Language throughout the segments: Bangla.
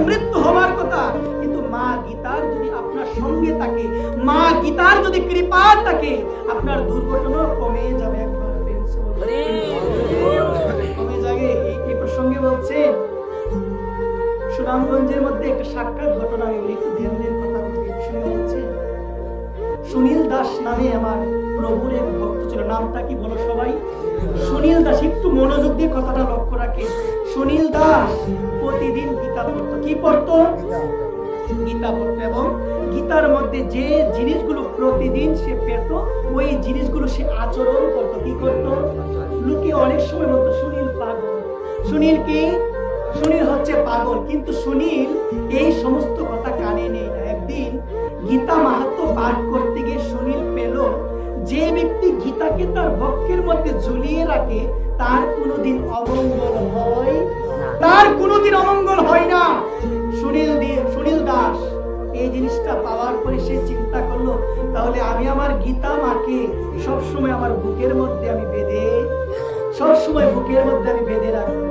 মৃত্যু হওয়ার কথা, কিন্তু মা গীতার যদি আপনার সঙ্গে থাকে, মা গীতার যদি কৃপা থাকে, আপনার দুর্ঘটনা কমে যাবে। একবার কমে যাবে। এই প্রসঙ্গে বলছে সুনামগঞ্জের মধ্যে একটা সাক্ষাৎ ঘটনা, আমি একটু ধ্যানের কথা বলছে। সুনীল দাস নামে আমার প্রভুর এক ভক্ত ছিল। নামটা কি বলো সবাই? সুনীল দাস। একটু মনোযোগ দিয়ে কথাটা লক্ষ্য রাখে। সুনীল দাস প্রতিদিন গীতা পড়তো। কি পড়তো? গীতা পড়তো। এবং গীতার মধ্যে যে জিনিসগুলো প্রতিদিন সে পেত, ওই জিনিসগুলো সে আচরণ করত। কি করত? লোকে অনেক সময় বলতো সুনীল পাগল। সুনীল কি? সুনীল হচ্ছে পাগল। কিন্তু সুনীল এই সমস্ত কথা কানে নেই না। একদিন গীতা মাহাত্ম্য পাঠ করতে গিয়ে সুনীল পেল, যে ব্যক্তি গীতাকে তার বক্ষের মধ্যে ঝুলিয়ে রাখে তার কোনোদিন অমঙ্গল হয়, তার কোনোদিন অমঙ্গল হয় না। সুনীল দাস এই জিনিসটা পাওয়ার পরে সে চিন্তা করলো, তাহলে আমি আমার গীতা মাকে সবসময় আমার বুকের মধ্যে আমি বেঁধে, সবসময় বুকের মধ্যে আমি বেঁধে রাখবো।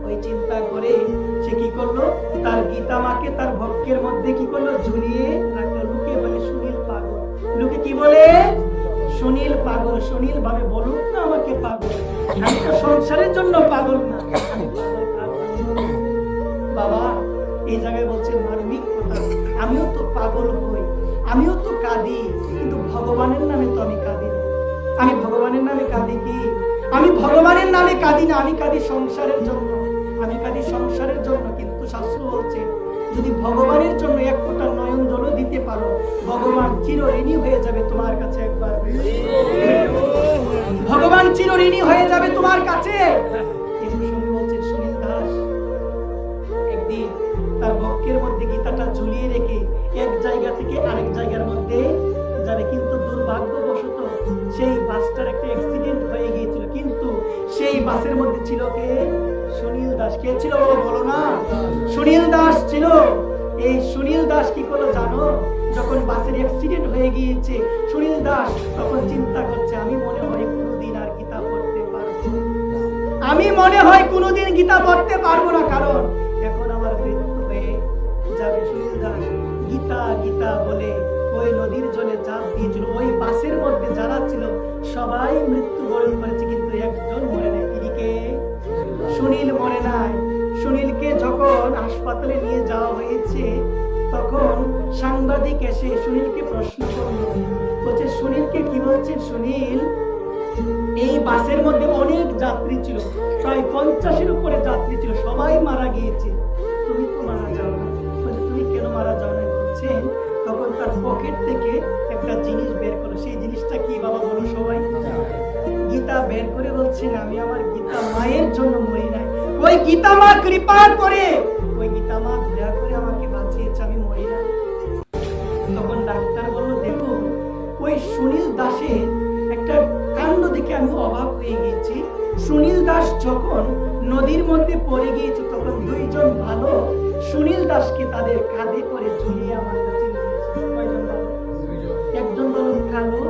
ওই চিন্তা করে সে কি করলো, তার গীতা মাকে তার বক্ষের মধ্যে কি করলো, ঝুলিয়ে রাখলো। লোকে বলে সুনীল পাগল। লোকে কি বলে? সুনীল পাগল। সুনীল ভাবে বলুক না আমাকে পাগল, আমি তো সংসারের জন্য পাগল না। বাবা এই জায়গায় বলছে মার্মিক কথা, আমিও তো পাগল হই, আমিও তো কাঁদি, কিন্তু ভগবানের নামে তো আমি কাঁদি না। আমি ভগবানের নামে কাঁদি কি? আমি ভগবানের নামে কাঁদি না, আমি কাঁদি সংসারের জন্য। আমি কাঁদি সংসারের জন্য। কিন্তু শাস্ত্র বলছে যদি ভগবানের জন্য এক ফোঁটা নয়ন জল দিতে পারো, ভগবান চিরঋণী হয়ে যাবে তোমার কাছে। একবার ভগবান চিরঋণী হয়ে যাবে তোমার কাছে। এই প্রসঙ্গে বলছে সুনীল দাস একদিন তার বক্ষের মধ্যে গীতাটা ঝুলিয়ে রেখে এক জায়গা থেকে আরেক জায়গার মধ্যে যাবে, কিন্তু দুর্ভাগ্যবশত সেই বাসটার একটা অ্যাক্সিডেন্ট হয়ে গিয়েছিল। কিন্তু সেই বাসের মধ্যে ছিল কে? সুনীল দাস। কে ছিল বলো না? সুনীল দাস ছিল। এই সুনীল দাস কি করলো জানো? যখন বাসের অ্যাক্সিডেন্ট হয়ে গিয়েছে, সুনীল দাস তখন চিন্তা করছে, আমি মনে হয় কোনোদিন আর গীতা পড়তে পারবো, আমি মনে হয় কোনোদিন গীতা পড়তে পারবো না, কারণ এখন আমার মৃত্যু হয়ে যাবে। সুনীল দাস গীতা গীতা বলে ওই নদীর জলে ঝাঁপ দিয়েছিল। ওই বাসের মধ্যে যারা ছিল সবাই মৃত্যুবরণ করেছে, কিন্তু একজন মরে নাই। তিনি কে? সুনীল মরে নাই। সুনীলকে যখন হাসপাতালে নিয়ে যাওয়া হয়েছে, তখন সাংবাদিক এসে সুনীলকে প্রশ্ন করলো, বলছে সুনীলকে কি বলছেন? সুনীল এই বাসের মধ্যে অনেক যাত্রী ছিল, প্রায় 50-এর উপরে যাত্রী ছিল, সবাই মারা গিয়েছে, তুমি তো মারা যাও না। বলছে তুমি কেন মারা যাও না? বলছেন তখন তার পকেট থেকে একটা জিনিস বের করলো। সেই জিনিসটা কি বাবা বলো সবাই? গীতা বের করে বলছেন আমি আমার গীতা মায়ের জন্য মরি নাই, ওই গীতা মা কৃপা করে, ওই গীতা মা দয়া করে আমাকে বাঁচিয়েছে, আমি মরি নাই। তখন ডাক্তার বলল দেখো ওই সুনীল দাসের একটা কাণ্ড দেখে আমি অবাক হয়ে গিয়েছি। সুনীল দাস যখন নদীর মধ্যে পড়ে গিয়েছে, তখন দুইজন ভালো সুনীল দাসকে তাদের কাঁধে করে ঝুলিয়ে আমার কাছে নিয়ে এসেছে। কয়জন ভালো? একজন বালক কালো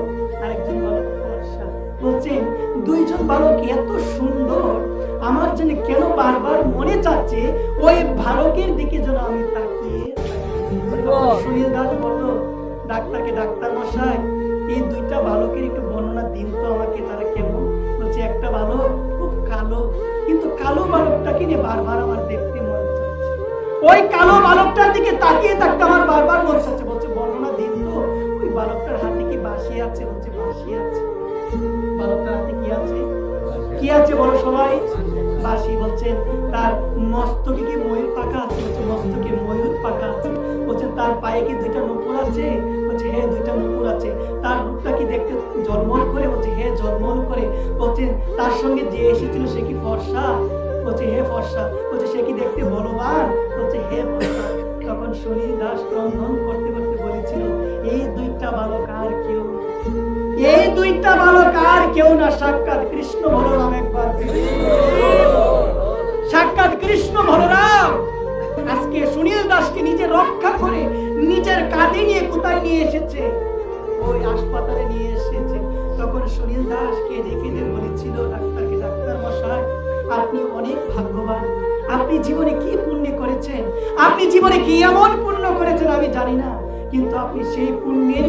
আর একজন বালক ফর্সা। বলছেন দুইজন বালক এত সুন্দর, আমার জন্য কেন বারবার মনে চাচ্ছে ওই বালকের দিকে যেন আমি তাকিয়ে। সুনীল দাস বলল ডাক্তারকে, ডাক্তার মশাই এই দুইটা বালকের একটু বর্ণনা দিন তো আমাকে, তারা কেমন? বলছে একটা বালক খুব কালো, কিন্তু কালো বালকটাকে নিয়ে বারবার আমার দেখতে মন চাচ্ছে, ওই কালো বালকটার দিকে তাকিয়ে থাকতে আমার বারবার মন চাচ্ছে। বলছে বর্ণনা দিন তো, ওই বালকটার হাতে কি বাঁশি আছে? বলছে বাঁশি আছে। বালকটার হাতে কি আছে? কি আছে বলো সবাই? বাঁশি। বলছেন তার মস্তকে কি ময়ূর পাখা আছে? বলছে মস্তকে ময়ূর পাখা আছে। বলছে তার পায়ে কি দুইটা নূপুর আছে? বলছে হ্যাঁ দুইটা নূপুর আছে। তার রূপটা কি দেখতে ঝলমল করে? বলছে হ্যাঁ ঝলমল করে। বলছে তার সঙ্গে যে এসেছিল সে কি ফর্সা? বলছে হ্যাঁ ফর্সা। বলছে সে কি দেখতে বলবান? বলছে হ্যাঁ বলবান। তখন সুনীল দাস ক্রন্দন করতে করতে বলেছিল এই দুইটা বালক আর কেউ, এই দুইটা বালক আর কেউ না, সাক্ষাৎ কৃষ্ণ বলরাম। একবার সাক্ষাৎ কৃষ্ণ বলরাম আজকে সুনীল দাসকে নিজে রক্ষা করে নিজের কাঁধে নিয়ে কোথায় নিয়ে এসেছে? ওই হাসপাতালে নিয়ে এসেছে। তখন সুনীল দাস কেঁদে কেঁদে বলেছিল ডাক্তারকে, ডাক্তার মশাই আপনি অনেক ভাগ্যবান, আপনি জীবনে কি পুণ্য করেছেন, আপনি জীবনে কি এমন পুণ্য করেছেন আমি জানি না, কিন্তু আপনি সেই পুণ্যের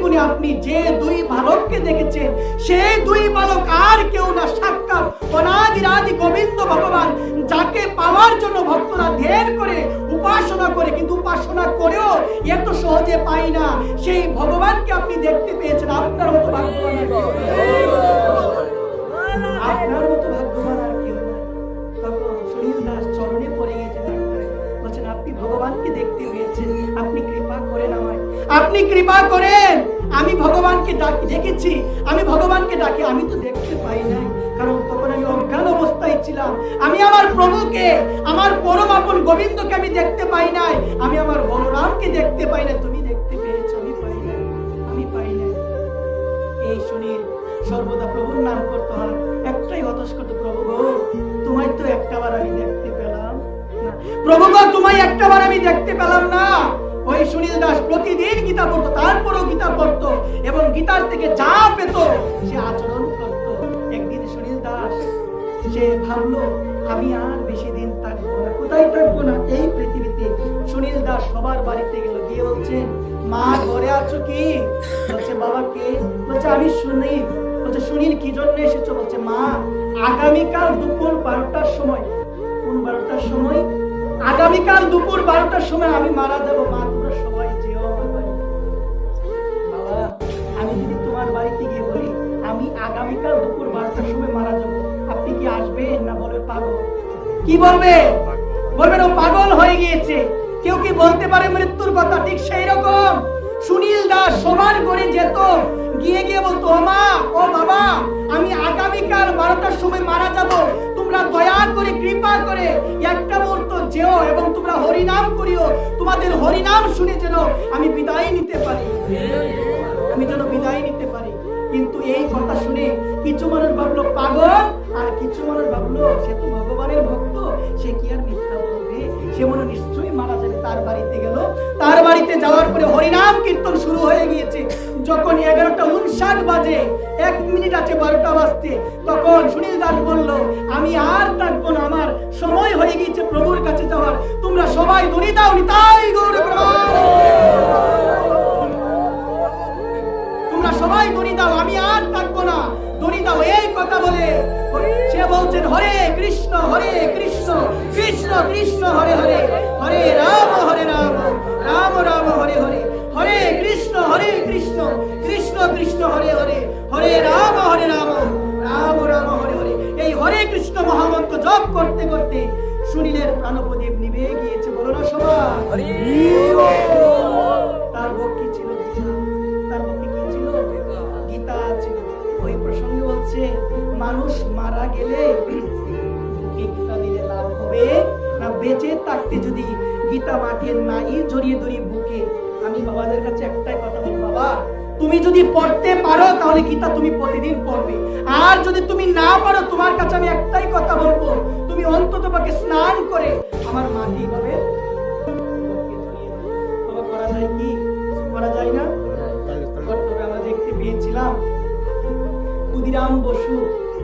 গুণে আপনি যে দুই বালককে দেখেছেন, সেই দুই বালক আর কেউ না, সাক্ষাৎ অনাদিরাদি গোবিন্দ ভগবান, যাকে পাওয়ার জন্য ভক্তরা ধ্যান করে উপাসনা করে, কিন্তু উপাসনা করেও এত সহজে পাই না, সেই ভগবানকে আপনি দেখতে পেয়েছেন। আপনার মতো ভাগ্যবান আর কেউ নাই, আপনার মতো ভাগ্যবান আর কেউ নাই। তখন সুনীল দাস চরণে পড়ে গেছে, বলছেন আপনি ভগবানকে দেখতে পেয়েছেন, আপনি কৃপা করেন আমায়, আপনি কৃপা করেন। আমি ভগবানকে দেখেছি, আমি ভগবানকে ডাকি, আমি তো দেখতে পাই নাই, কারণ তখন আমি অজ্ঞান অবস্থায় ছিলাম। আমি আমার প্রভুকে, আমার পরম আপন গোবিন্দকে আমি দেখতে পাই নাই, আমি আমার বলরামকে দেখতে পাই না। তুমি দেখতে পেয়েছো, আমি পাই নাই, আমি পাই নাই। এই সুনীল সর্বদা প্রভুর নাম করতে হয়, একটাই হতাশ করতো, প্রভু গো তোমায় তো একটাবার আমি দেখতে পেলাম না, প্রভু গো তোমায় একটাবার আমি দেখতে পেলাম না। ওই সুনীল দাস প্রতিদিন গীতা পড়তো, তারপরও গীতা পড়তো এবং গীতার থেকে যা পেত সে আচরণ করত। একদিন সুনীল দাস সে ভাবলো আমি আর বেশি দিন থাকবো না, কোথায় থাকবো না, এই পৃথিবীতে। সুনীল দাস সবার বাড়িতে গেল, গিয়ে বলছে মা ঘরে আছো কি? বলছে বাবা কে? বলছে আমি সুনীল। বলছে সুনীল কি জন্য এসেছো? বলছে মা আগামীকাল দুপুর 12টার সময়। কোন 12টার সময়? আগামীকাল দুপুর 12টার সময় আমি মারা যাবো, মা তোমরা সবাই যেও আমার বাড়িতে। বাবা আমি যদি তোমার বাড়িতে গিয়ে বলি আমি আগামীকাল দুপুর 12টার সময় মারা যাবো, আপনি কি আসবেন না বলবে পাগল? কি বলবে? বলবেন ও পাগল হয়ে গিয়েছে। কেউ কি বলতে পারে মৃত্যুর কথা? ঠিক সেই রকম সুনীল দাস সবার ঘরে যেত, গিয়ে গিয়ে বলতো ও মা ও বাবা আমি আগামীকাল 12টার সময় মারা যাব, তোমরা দয়া করে কৃপা করে একটা মুহূর্ত যেও এবং তোমরা হরিনাম করিও, তোমাদের হরিনাম শুনে যেন আমি বিদায় নিতে পারি, আমি যেন বিদায় নিতে পারি। কিন্তু এই কথা শুনে কিছু মানুষ ভাবলো পাগল, আর কিছু মানুষ ভাবলো সে তো ভগবানের ভক্ত, সে কি আর মিথ্যা বলবে, সে মনে নিশ্চয়ই মারা যাবে। তার বাড়িতে গেল, তার বাড়িতে যাওয়ার পরে হরিনাম কীর্তন শুরু হয়ে গিয়েছে। যখন 11:59 বাজে, 1 মিনিট আছে 12টা বাজতে, তখন সুনীল দাস বলল আমি আর থাকবো না, আমার সময় হয়ে গিয়েছে প্রভুর কাছে যাওয়ার, তোমরা সবাই ধ্বনি দাও নিতাই গৌর প্রেমানন্দ, তোমরা সবাই ধ্বনি দাও, আমি আর থাকবো না, ধ্বনি দাও। এই কথা বলে সে বলছেন হরে কৃষ্ণ কৃষ্ণ কৃষ্ণ হরে হরে, হরে রাম রাম রাম হরে হরে, হরে কৃষ্ণ কৃষ্ণ কৃষ্ণ হরে হরে, হরে রাম রাম রাম হরে হরে। এই হরে কৃষ্ণ মহামন্ত্র জপ করতে করতে সুনীলের প্রাণপ্রদীপ নিভে গিয়েছে। বলো না সবাই? তার পক্ষে ছিল গীতা, তার পক্ষে কি ছিল? গীতা ছিল। ওই প্রসঙ্গে বলছে মানুষ মারা গেলে গীতা দিলে লাভ হবে না, বেঁচে থাকতে যদি গীতা মাকে নাই জড়িয়ে ধরি বুকে। আমি বাবাদের কাছে একটাই কথা বলবো, বাবা তুমি যদি পড়তে পারো তাহলে গীতা তুমি প্রতিদিন পড়বে, আর যদি তুমি না পারো তোমার কাছে আমি একটাই কথা বলবো, তুমি অন্তত পক্ষে স্নান করে আমার মাকে এইভাবে করা যায় কি? করা যায় না? আমরা দেখতে পেয়েছিলাম ক্ষুদিরাম বসু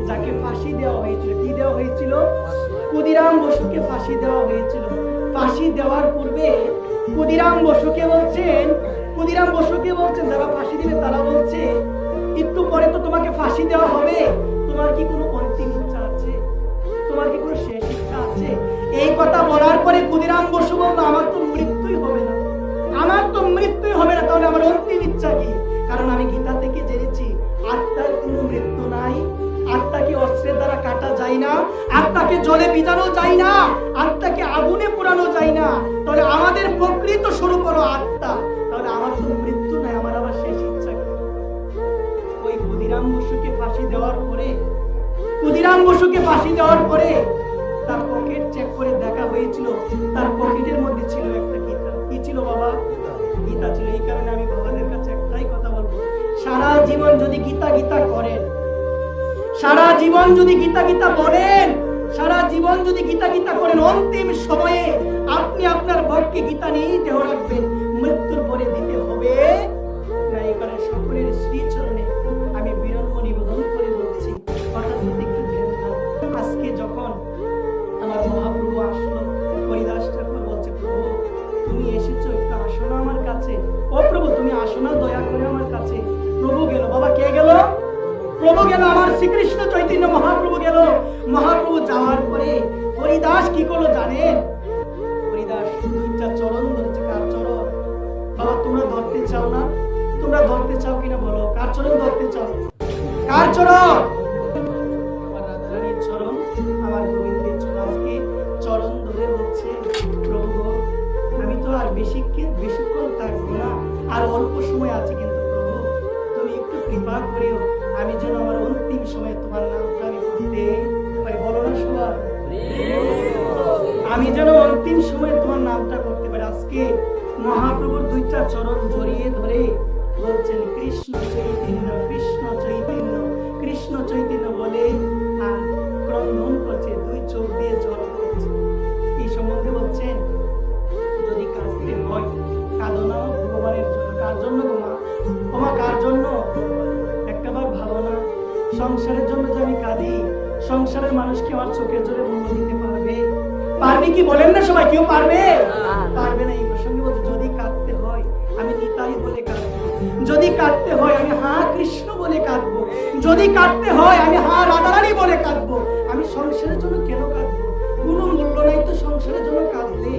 যাকে ফাঁসি দেওয়া হয়েছিল। কি দেওয়া হয়েছিল? ক্ষুদিরাম বসুকে ফাঁসি দেওয়া হয়েছিল। ফাঁসি দেওয়ার পূর্বে ক্ষুদিরাম বসুকে বলছেন যারা ফাঁসি দিবে তারা বলছে একটু পরে তো তোমাকে ফাঁসি দেওয়া হবে, তোমার কি কোনো অন্তিম ইচ্ছা আছে, তোমার কি কোনো শেষ ইচ্ছা আছে? এই কথা বলার পরে ক্ষুদিরাম বসু বলল আমার তো মৃত্যুই হবে না, তাহলে আমার অন্তিম ইচ্ছা কি? কারণ আমি গীতা থেকে জেনেছি আত্মার কোনো মৃত্যু নাই, আত্মাকে অস্ত্রের দ্বারা কাটা যায় না, আত্মাকে জলে ভিজানো যায় না, আত্মাকে আগুনে পোড়ানো যায় না। তাহলে আমাদের প্রকৃত স্বরূপ হলো আত্মা, তাহলে আমার তো মৃত্যু নাই, আমার আবার শেষ ইচ্ছা কি? ওই ক্ষুদিরাম বসুকে ফাঁসি দেওয়ার পরে তার পকেট চেক করে দেখা হয়েছিল, তার পকেটের মধ্যে ছিল একটা গীতা। কি ছিল বাবা? গীতা ছিল। এই কারণে আমি বাবাদের কাছে একটাই কথা বলবো, সারা জীবন যদি গীতা করেন, সারা জীবন যদি গীতা বলেন, সারা জীবন যদি গীতা করেন, অন্তিম সময়ে আপনি আপনার ভক্তকে গীতা নিয়েই দেহ রাখবেন, মৃত্যুর পরে দিতে হবে না। এই কারণে সকলের শ্রীচরণে আমি বিনম্র নিবেদন করে বলছি, হঠাৎ একটু ধ্যান দাও। আজকে যখন আমার মহাপ্রভু আসলো, হরিদাস প্রভু গেল, আমার শ্রীকৃষ্ণ চৈতন্য মহাপ্রভু গেল। মহাপ্রভু যাওয়ার পরে হরিদাস কি করলো জানেন? হরিদাস দুইটা চরণ ধরেছে। কার চরণ? বাবা তোমরা ধরতে চাও না? তোমরা ধরতে চাও কিনা বলো? কার চরণ ধরতে চাও? কার চরণ? আমার রাধারানীর চরণ, আমার গোবিন্দের চরণ। আজকে চরণ ধরে বলছে, প্রভু আমি তো আর বেশিক্ষণ থাকবো না, আর অল্প সময় আছে, কিন্তু প্রভু তুমি একটু কৃপা করেও আমি যেন আমার অন্তিম সময়ে তোমার নামটা আমি করতে পারি। বলো না সবাই, আমি যেন অন্তিম সময়ে তোমার নামটা করতে পারি। আজকে মহাপ্রভুর দুইটা চরণ জড়িয়ে ধরে বলছেন কৃষ্ণ চৈতন্য, কৃষ্ণ চৈতন্য, কৃষ্ণ চৈতন্য বলে আর ক্রন্দন করছে, দুই চোখ দিয়ে জল পড়ছে। এই সম্বন্ধে বলছেন যদি কাঁদতে হয় কাঁদো না ভগবানের জন্য। কার জন্য গো মা? ও মা কার জন্য? একটাবার ভালো না সংসারের জন্য যে আমি কাঁদি, সংসারের মানুষকে আমার চোখের জলে মূল্য দিতে পারবে? পারবে কি বলেন না সবাই? কেউ পারবে? পারবে না। এই প্রসঙ্গে বলতে যদি কাঁদতে হয় আমি নিতাই বলে কাঁদবো, যদি কাঁদতে হয় আমি হা কৃষ্ণ বলে কাঁদবো, যদি কাঁদতে হয় আমি হা রাধারানী বলে কাঁদবো। আমি সংসারের জন্য কেন কাঁদবো? কোনো মূল্য নাই তো সংসারের জন্য কাঁদলে।